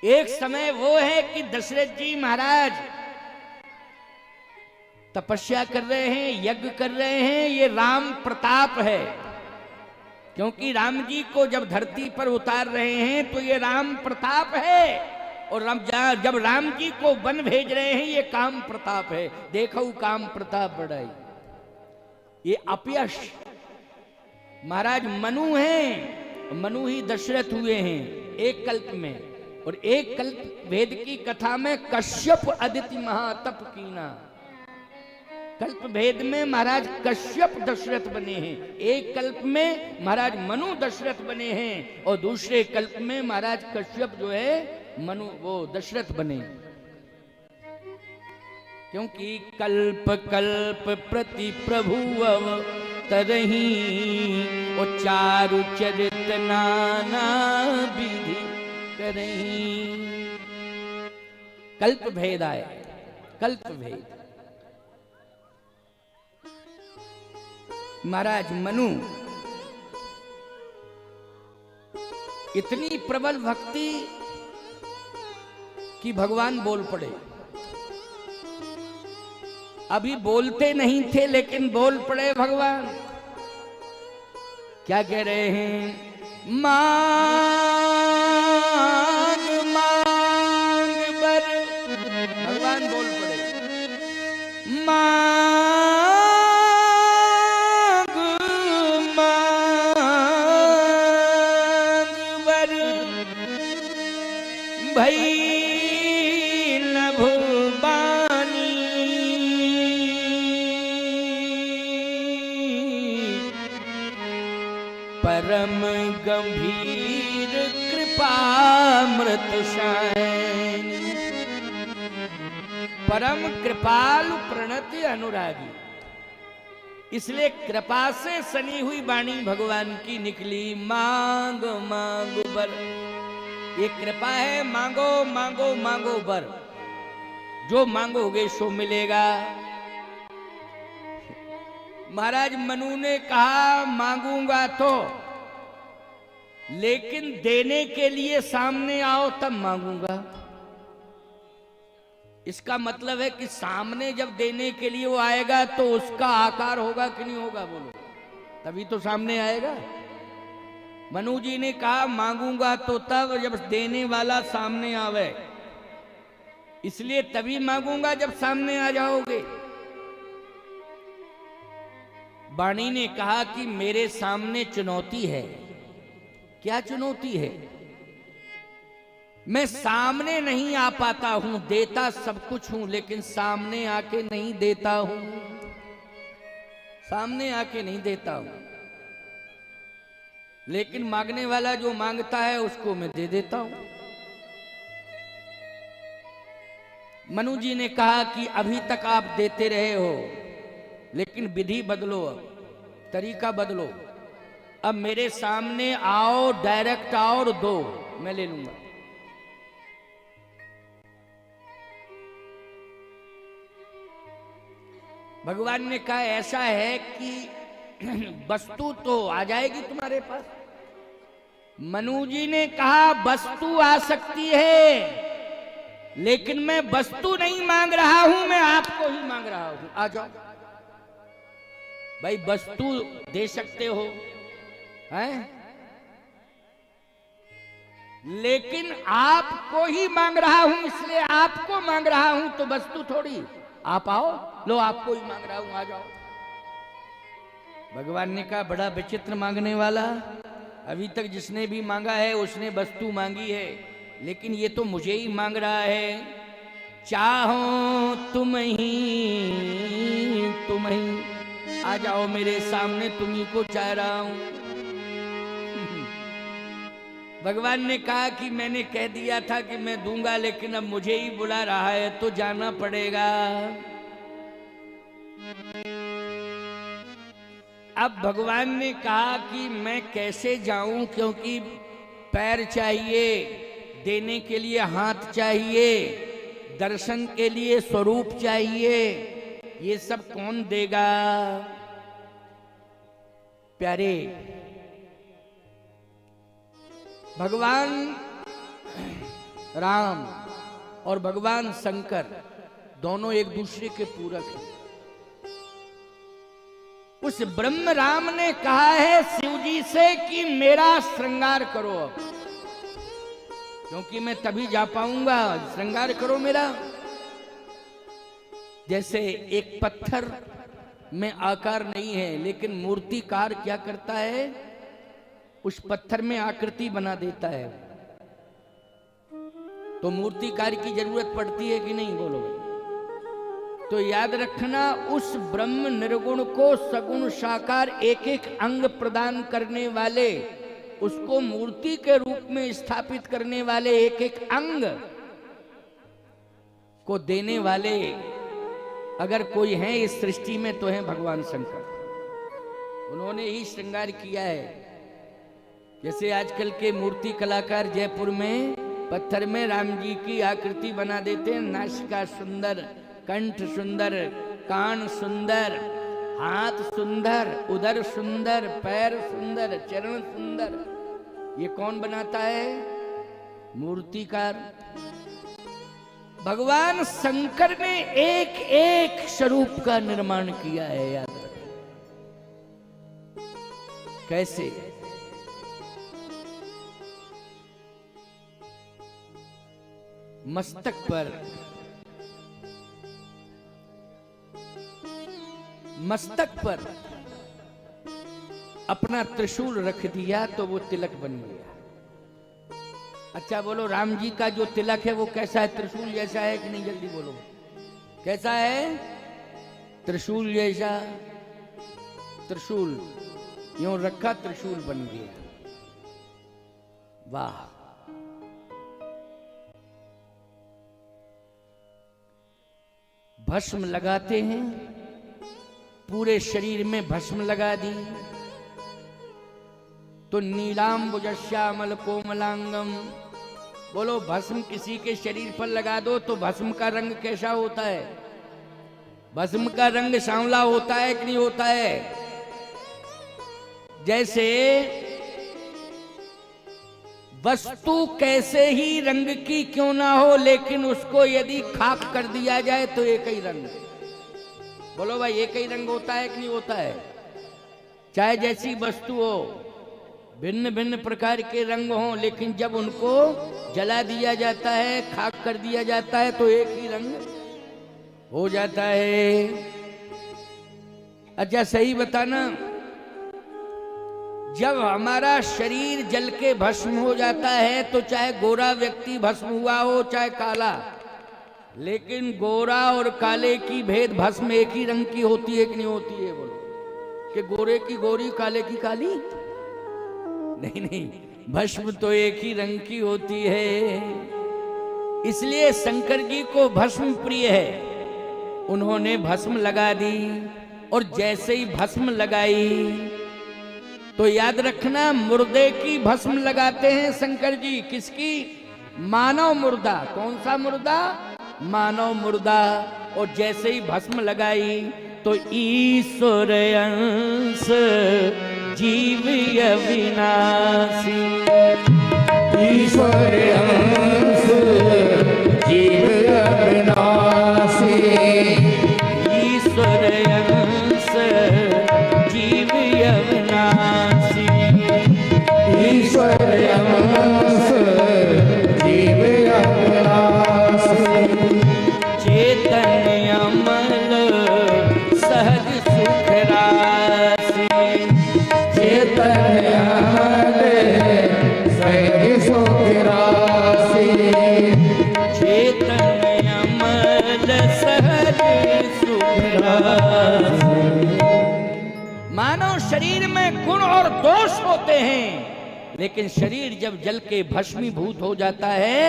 [SPEAKER 1] एक समय वो है कि दशरथ जी महाराज तपस्या कर रहे हैं, यज्ञ कर रहे हैं, ये राम प्रताप है, क्योंकि राम जी को जब धरती पर उतार रहे हैं तो ये राम प्रताप है। और जब राम जी को वन भेज रहे हैं ये काम प्रताप है। देखो काम प्रताप बढ़ाई। ये अपयश महाराज मनु हैं, मनु ही दशरथ हुए हैं एक कल्प में। और एक कल्प वेद की कथा में कश्यप अदिति महातप कीना, कल्प भेद में महाराज कश्यप दशरथ बने हैं। एक कल्प में महाराज मनु दशरथ बने हैं, और दूसरे कल्प में महाराज कश्यप जो है मनु वो दशरथ बने। क्योंकि कल्प कल्प प्रति प्रभु तरही, और चारु चरित नाना विधि करही। कल्प भेद आए, कल्प भेद। महाराज मनु इतनी प्रबल भक्ति कि भगवान बोल पड़े। अभी बोलते नहीं थे लेकिन बोल पड़े भगवान। क्या कह रहे हैं? मांग मांग बर, भगवान बोल पड़े। मांग मांग बर भई परम गंभीर कृपामृत शायन, परम कृपालु प्रणति अनुरागी। इसलिए कृपा से सनी हुई वाणी भगवान की निकली। मांग मांग बर, ये कृपा है। मांगो मांगो मांगो बर, जो मांगोगे सो मिलेगा। महाराज मनु ने कहा मांगूंगा तो, लेकिन देने के लिए सामने आओ तब मांगूंगा। इसका मतलब है कि सामने जब देने के लिए वो आएगा तो उसका आकार होगा कि नहीं होगा? बोलो, तभी तो सामने आएगा। मनु जी ने कहा मांगूंगा तो तब जब देने वाला सामने आवे, इसलिए तभी मांगूंगा जब सामने आ जाओगे। वाणी ने कहा कि मेरे सामने चुनौती है। क्या चुनौती है? मैं सामने नहीं आ पाता हूं, देता सब कुछ हूं, लेकिन सामने आके नहीं देता हूं, सामने आके नहीं देता हूं। लेकिन मांगने वाला जो मांगता है उसको मैं दे देता हूं। मनु जी ने कहा कि अभी तक आप देते रहे हो, लेकिन विधि बदलो, अब तरीका बदलो। अब मेरे सामने आओ, डायरेक्ट आओ और दो, मैं ले लूंगा। भगवान ने कहा ऐसा है कि वस्तु तो आ जाएगी तुम्हारे पास। मनु जी ने कहा वस्तु आ सकती है, लेकिन मैं वस्तु नहीं मांग रहा हूं, मैं आपको ही मांग रहा हूं। आ जाओ भाई, वस्तु दे सकते हो, हैं? लेकिन आपको ही मांग रहा हूं, इसलिए आपको मांग रहा हूं, तो वस्तु थोड़ी। आप आओ, लो आपको ही मांग रहा हूं, आ जाओ। भगवान ने कहा बड़ा विचित्र मांगने वाला, अभी तक जिसने भी मांगा है उसने वस्तु मांगी है, लेकिन ये तो मुझे ही मांग रहा है। चाहो तुम ही आ जाओ मेरे सामने, तुम्ही को चाह रहा हूं। भगवान ने कहा कि मैंने कह दिया था कि मैं दूंगा, लेकिन अब मुझे ही बुला रहा है तो जाना पड़ेगा। अब भगवान ने कहा कि मैं कैसे जाऊं, क्योंकि पैर चाहिए, देने के लिए हाथ चाहिए, दर्शन के लिए स्वरूप चाहिए, ये सब कौन देगा? प्यारे, भगवान राम और भगवान शंकर दोनों एक दूसरे के पूरक हैं। उस ब्रह्म राम ने कहा है शिव जी से कि मेरा श्रृंगार करो अब, क्योंकि मैं तभी जा पाऊंगा, श्रृंगार करो मेरा। जैसे एक पत्थर में आकार नहीं है, लेकिन मूर्तिकार क्या करता है, उस पत्थर में आकृति बना देता है। तो मूर्तिकार की जरूरत पड़ती है कि नहीं, बोलो? तो याद रखना, उस ब्रह्म निर्गुण को सगुण साकार एक एक अंग प्रदान करने वाले, उसको मूर्ति के रूप में स्थापित करने वाले एक एक अंग को देने वाले अगर कोई है इस सृष्टि में तो है भगवान शंकर। उन्होंने ही श्रृंगार किया है। जैसे आजकल के मूर्ति कलाकार जयपुर में पत्थर में राम जी की आकृति बना देते हैं, नासिका सुंदर, कंठ सुंदर, कान सुंदर, हाथ सुंदर, उदर सुंदर, पैर सुंदर, चरण सुंदर। ये कौन बनाता है? मूर्तिकार। भगवान शंकर ने एक एक स्वरूप का निर्माण किया है, याद रखें। कैसे? मस्तक पर अपना त्रिशूल रख दिया तो वो तिलक बन गया। अच्छा बोलो, राम जी का जो तिलक है वो कैसा है? त्रिशूल जैसा है कि नहीं? जल्दी बोलो, कैसा है? त्रिशूल जैसा। त्रिशूल यूं रखा, त्रिशूल बन गया। वाह! भस्म लगाते हैं, पूरे शरीर में भस्म लगा दी तो नीलांबुजश्यामल कोमलांगम। बोलो, भस्म किसी के शरीर पर लगा दो तो भस्म का रंग कैसा होता है? भस्म का रंग सांवला होता है कि नहीं होता है? जैसे वस्तु कैसे ही रंग की क्यों ना हो, लेकिन उसको यदि खाक कर दिया जाए तो एक ही रंग। बोलो भाई, एक ही रंग होता है कि नहीं होता है? चाहे जैसी वस्तु हो, भिन्न भिन्न प्रकार के रंग हों, लेकिन जब उनको जला दिया जाता है, खाक कर दिया जाता है तो एक ही रंग हो जाता है। अच्छा सही बताना, जब हमारा शरीर जल के भस्म हो जाता है तो चाहे गोरा व्यक्ति भस्म हुआ हो चाहे काला, लेकिन गोरा और काले की भेद भस्म एक ही रंग की होती है कि नहीं होती है? बोलो, कि गोरे की गोरी, काले की काली? नहीं नहीं, भस्म तो एक ही रंग की होती है। इसलिए शंकर जी को भस्म प्रिय है। उन्होंने भस्म लगा दी, और जैसे ही भस्म लगाई तो याद रखना, मुर्दे की भस्म लगाते हैं शंकर जी। किसकी? मानव मुर्दा। कौन सा मुर्दा? मानव मुर्दा। और जैसे ही भस्म लगाई तो ईश्वर अंश जीव अविनाशी,
[SPEAKER 2] ईश्वर अंश जीव अविनाशी,
[SPEAKER 1] ईश्वर अंश जीव अविनाशी। सुख राशि।
[SPEAKER 2] चेतन अमल सहज सुख राशि।
[SPEAKER 1] चेतन अमल सहज सुख राशि। मानव शरीर में गुण और दोष होते हैं, लेकिन शरीर जब जल के भस्मीभूत हो जाता है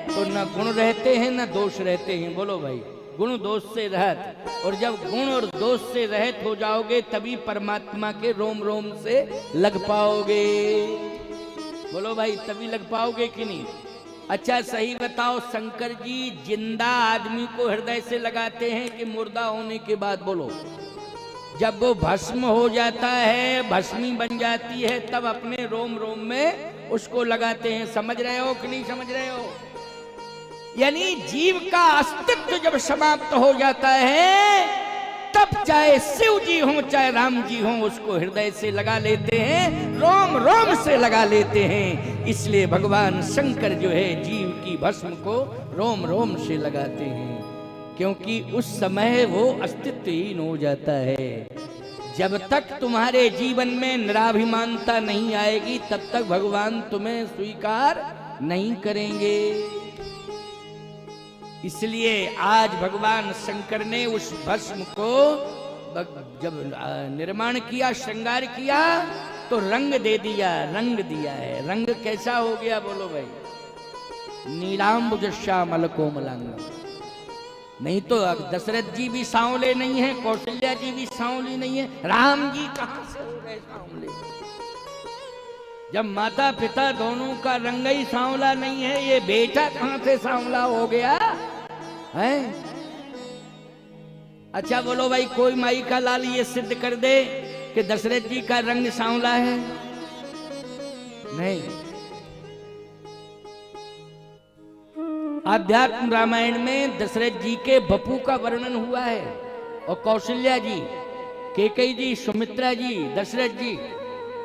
[SPEAKER 1] तो न गुण रहते हैं न दोष रहते हैं। बोलो भाई, गुण दोष से रहित। और जब गुण और दोष से रहित हो जाओगे तभी परमात्मा के रोम रोम से लग पाओगे। बोलो भाई, तभी लग पाओगे कि नहीं? अच्छा सही बताओ, शंकर जी जिंदा आदमी को हृदय से लगाते हैं कि मुर्दा होने के बाद? बोलो। जब वो भस्म हो जाता है, भस्मी बन जाती है, तब अपने रोम रोम में उसको लगाते हैं। समझ रहे हो कि नहीं समझ रहे हो? यानी जीव का अस्तित्व जब समाप्त हो जाता है, तब चाहे शिव जी हो चाहे राम जी हो, उसको हृदय से लगा लेते हैं, रोम रोम से लगा लेते हैं। इसलिए भगवान शंकर जो है जीव की भस्म को रोम रोम से लगाते हैं, क्योंकि उस समय वो अस्तित्वहीन हो जाता है। जब तक तुम्हारे जीवन में निराभिमानता नहीं आएगी, तब तक भगवान तुम्हें स्वीकार नहीं करेंगे। इसलिए आज भगवान शंकर ने उस भस्म को जब निर्माण किया, श्रृंगार किया, तो रंग दे दिया, रंग दिया है। रंग कैसा हो गया? बोलो भाई, नीलांबुज श्यामल कोमलांग। नहीं तो दशरथ जी भी सांवले नहीं है, कौशल्या जी भी सांवली नहीं है, राम जी कहां से हो गए सांवले? जब माता पिता दोनों का रंग ही सांवला नहीं है, ये बेटा कहां से सांवला हो गया है? अच्छा बोलो भाई, कोई माई का लाल ये सिद्ध कर दे कि दशरथ जी का रंग सांवला है? नहीं। आध्यात्म रामायण में दशरथ जी के बपू का वर्णन हुआ है, और कौशल्या जी, कैकेयी जी, सुमित्रा जी, दशरथ जी,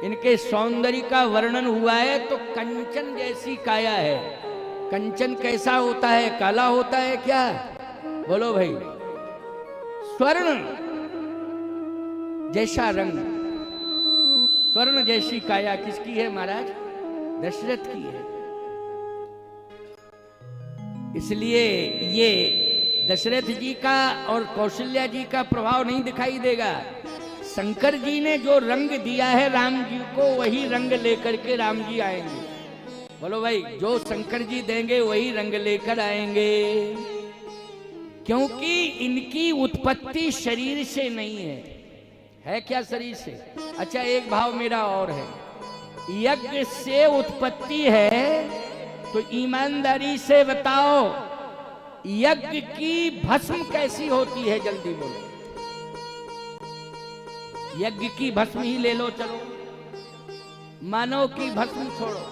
[SPEAKER 1] इनके सौंदर्य का वर्णन हुआ है। तो कंचन जैसी काया है। कंचन कैसा होता है? काला होता है क्या? बोलो भाई। स्वर्ण जैसा रंग, स्वर्ण जैसी काया किसकी है महाराज? दशरथ की है। इसलिए ये दशरथ जी का और कौशल्या जी का प्रभाव नहीं दिखाई देगा। शंकर जी ने जो रंग दिया है राम जी को, वही रंग लेकर के राम जी आएंगे। बोलो भाई, जो शंकर जी देंगे वही रंग लेकर आएंगे, क्योंकि इनकी उत्पत्ति शरीर से नहीं है क्या शरीर से? अच्छा एक भाव मेरा और है, यज्ञ से उत्पत्ति है, तो ईमानदारी से बताओ यज्ञ की भस्म कैसी होती है? जल्दी बोलो। यज्ञ की भस्म ही ले लो, चलो, मानव की भस्म छोड़ो।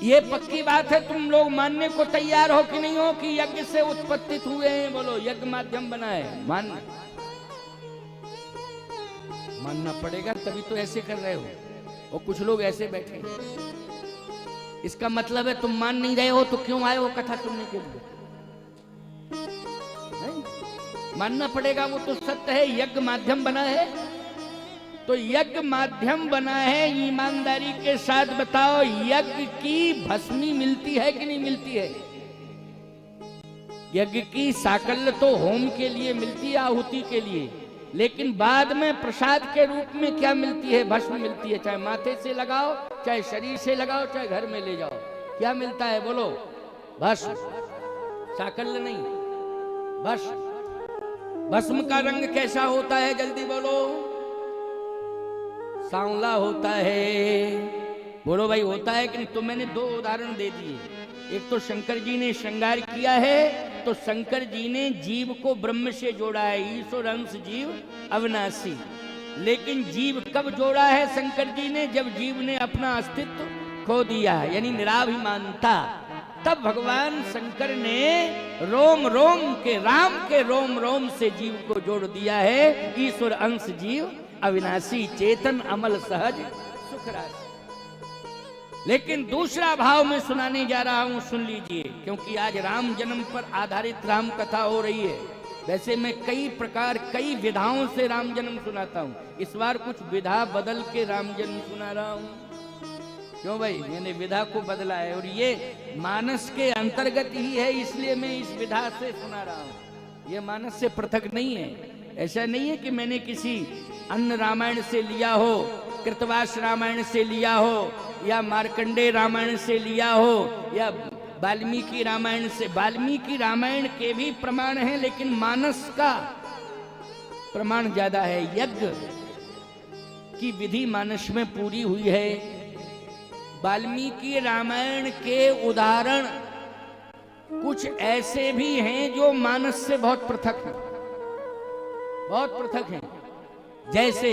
[SPEAKER 1] ये पक्की बात है, तुम लोग मानने को तैयार हो कि नहीं हो कि यज्ञ से उत्पत्ति हुए हैं? बोलो, यज्ञ माध्यम बना है। मानना पड़ेगा, तभी तो ऐसे कर रहे हो। और कुछ लोग ऐसे बैठे हैं। इसका मतलब है तुम मान नहीं रहे हो तो क्यों आए हो कथा सुनने के लिए? मानना पड़ेगा, वो तो सत्य है। यज्ञ माध्यम बना है, तो यज्ञ माध्यम बना है। ईमानदारी के साथ बताओ, यज्ञ की भस्मी मिलती है कि नहीं मिलती है? यज्ञ की साकल्य तो होम के लिए मिलती है, आहुति के लिए, लेकिन बाद में प्रसाद के रूप में क्या मिलती है? भस्म मिलती है। चाहे माथे से लगाओ, चाहे शरीर से लगाओ, चाहे घर में ले जाओ, क्या मिलता है? बोलो, भस्म। साकल्य नहीं, भस्म। भस्म का रंग कैसा होता है? जल्दी बोलो। सांवला होता है। बोलो भाई, होता है कि नहीं? तो मैंने दो उदाहरण दे दिए। एक तो शंकर जी ने श्रृंगार किया है, तो शंकर जी ने जीव को ब्रह्म से जोड़ा है, ईश्वर अंश जीव अविनाशी। लेकिन जीव कब जोड़ा है शंकर जी ने? जब जीव ने अपना अस्तित्व खो दिया, यानी निराभिमानता। तब भगवान शंकर ने रोम रोम के, राम के रोम रोम से जीव को जोड़ दिया है। ईश्वर अंश जीव अविनाशी, चेतन अमल सहज सुख राशि। लेकिन दूसरा भाव में सुनाने जा रहा हूं, सुन लीजिए, क्योंकि आज राम जन्म पर आधारित राम कथा हो रही है। वैसे मैं कई प्रकार कई विधाओं से राम जन्म सुनाता हूं, इस बार कुछ विधा बदल के राम जन्म सुना रहा हूं। क्यों भाई, मैंने विधा को बदला है और ये मानस के अंतर्गत ही है, इसलिए मैं इस विधा से सुना रहा हूं। ये मानस से पृथक नहीं है। ऐसा नहीं है कि मैंने किसी अन्य रामायण से लिया हो, कृतवास रामायण से लिया हो, या मार्कंडेय रामायण से लिया हो, या वाल्मीकि रामायण से। वाल्मीकि रामायण के भी प्रमाण हैं, लेकिन मानस का प्रमाण ज्यादा है। यज्ञ की विधि मानस में पूरी हुई है। वाल्मीकि रामायण के उदाहरण कुछ ऐसे भी हैं जो मानस से बहुत पृथक हैं, बहुत पृथक हैं। जैसे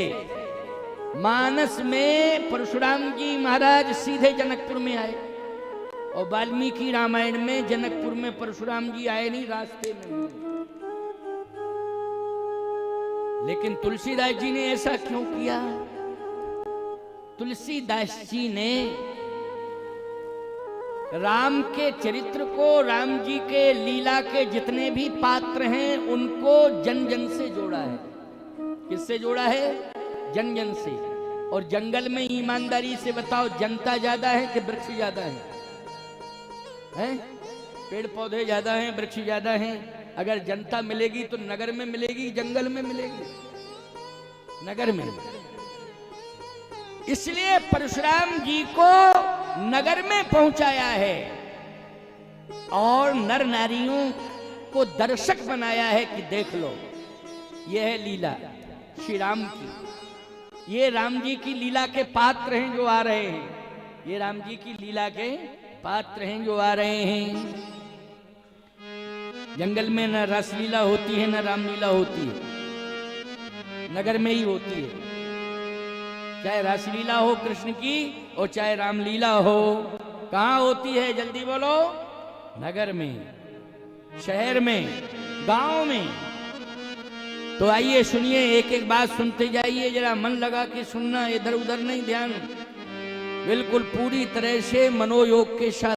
[SPEAKER 1] मानस में परशुराम जी महाराज सीधे जनकपुर में आए, और वाल्मीकि रामायण में जनकपुर में परशुराम जी आए नहीं, रास्ते में मिले। लेकिन तुलसीदास जी ने ऐसा क्यों किया? तुलसीदास जी ने राम के चरित्र को, राम जी के लीला के जितने भी पात्र हैं उनको जन जन से जोड़ा है। किससे जोड़ा है? जन जन से। और जंगल में ईमानदारी से बताओ, जनता ज्यादा है कि वृक्ष ज्यादा है? पेड़ पौधे ज्यादा हैं, वृक्ष ज्यादा हैं। अगर जनता मिलेगी तो नगर में मिलेगी, जंगल में मिलेगी? नगर में। इसलिए परशुराम जी को नगर में पहुंचाया है और नर नारियों को दर्शक बनाया है कि देख लो, यह है लीला श्री राम की। ये राम जी की लीला के पात्र हैं जो आ रहे हैं। ये राम जी की लीला के पात्र हैं जो आ रहे हैं। जंगल में न रसलीला होती है न रामलीला होती है, नगर में ही होती है। चाहे रासलीला हो कृष्ण की और चाहे रामलीला हो, कहां होती है? जल्दी बोलो। नगर में, शहर में, गांव में। तो आइए सुनिए, एक एक बात सुनते जाइए, जरा मन लगा के सुनना, इधर उधर नहीं ध्यान, बिल्कुल पूरी तरह से मनोयोग के साथ।